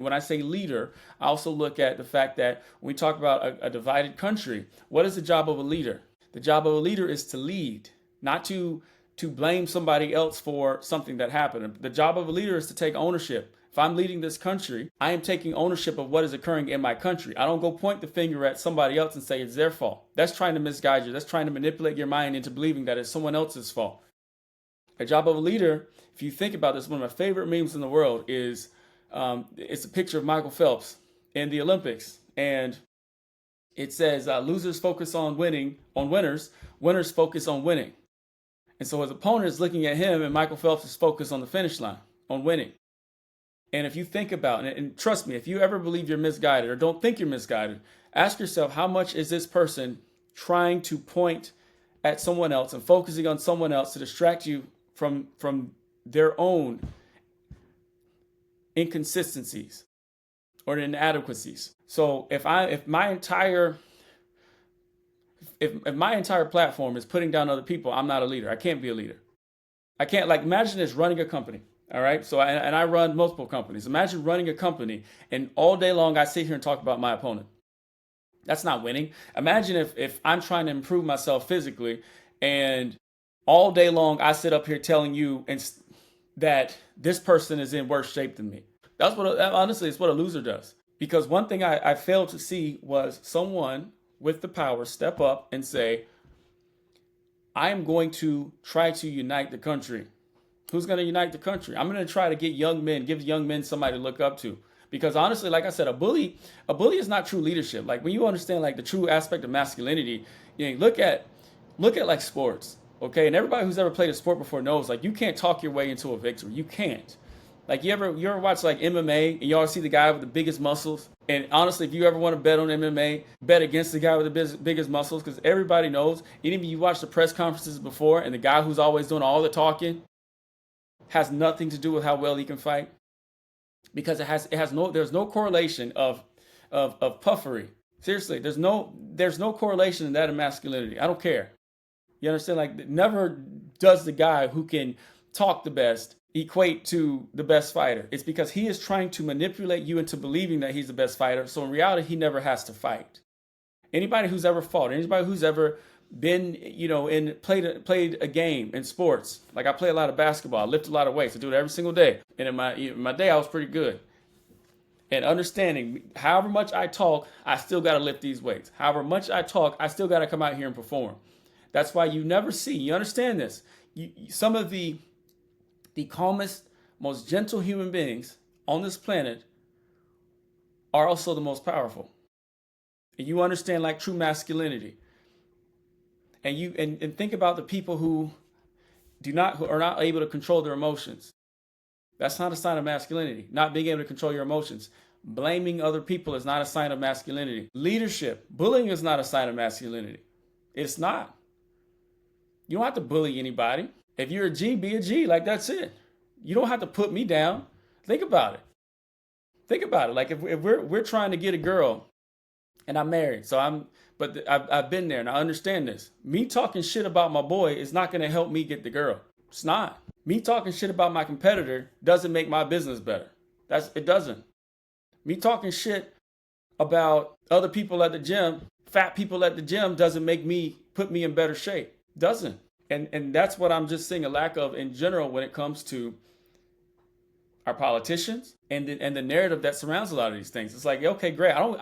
When I say leader, I also look at the fact that when we talk about a divided country, what is the job of a leader? The job of a leader is to lead, not to blame somebody else for something that happened. The job of a leader is to take ownership. If I'm leading this country, I am taking ownership of what is occurring in my country. I don't go point the finger at somebody else and say it's their fault. That's trying to misguide you. That's trying to manipulate your mind into believing that it's someone else's fault. A job of a leader, if you think about this, one of my favorite memes in the world is it's a picture of Michael Phelps in the Olympics, and it says losers focus on winning, on winners, winners focus on winning. And so his opponent is looking at him, and Michael Phelps is focused on the finish line, on winning. And if you think about it, and trust me, if you ever believe you're misguided or don't think you're misguided, ask yourself, how much is this person trying to point at someone else and focusing on someone else to distract you from their own inconsistencies or inadequacies? So if my entire platform is putting down other people, I'm not a leader. I can't be a leader. I can't, like, imagine this running a company. All right. So, I run multiple companies. Imagine running a company and all day long I sit here and talk about my opponent. That's not winning. Imagine if I'm trying to improve myself physically and all day long I sit up here telling you that this person is in worse shape than me. That's honestly, it's what a loser does. Because one thing I failed to see was someone with the power step up and say, I am going to try to unite the country. Who's going to unite the country? I'm going to try to give young men somebody to look up to. Because honestly, like I said, a bully is not true leadership. Like, when you understand like the true aspect of masculinity, you know, look at like sports, okay? And everybody who's ever played a sport before knows, like, you can't talk your way into a victory. You can't. Like, you ever watch like MMA and you always see the guy with the biggest muscles? And honestly, if you ever want to bet on MMA, bet against the guy with the biggest muscles, because everybody knows. Even if you watch the press conferences before, and the guy who's always doing all the talking has nothing to do with how well he can fight, because there's no correlation of puffery. Seriously, there's no correlation in that in masculinity. I don't care. You understand? Like, never does the guy who can talk the best equate to the best fighter. It's because he is trying to manipulate you into believing that he's the best fighter. So in reality, he never has to fight. Anybody who's ever fought, anybody who's ever been, played a game in sports. Like, I play a lot of basketball. I lift a lot of weights. I do it every single day. And in my day, I was pretty good. And understanding, however much I talk, I still got to lift these weights. However much I talk, I still got to come out here and perform. That's why you never see, you understand this, some of the calmest, most gentle human beings on this planet are also the most powerful. And you understand, like, true masculinity. And you and think about the people who are not able to control their emotions. That's not a sign of masculinity. Not being able to control your emotions. Blaming other people is not a sign of masculinity. Leadership, bullying is not a sign of masculinity. It's not. You don't have to bully anybody. If you're a G, be a G. Like, that's it. You don't have to put me down. Think about it. Like, if we're trying to get a girl, and I'm married, but I've been there and I understand this. Me talking shit about my boy is not going to help me get the girl. It's not. Me talking shit about my competitor doesn't make my business better. It doesn't. Me talking shit about other people at the gym, fat people at the gym, doesn't put me in better shape. Doesn't. And that's what I'm just seeing a lack of in general when it comes to our politicians and the narrative that surrounds a lot of these things. It's like, okay, great.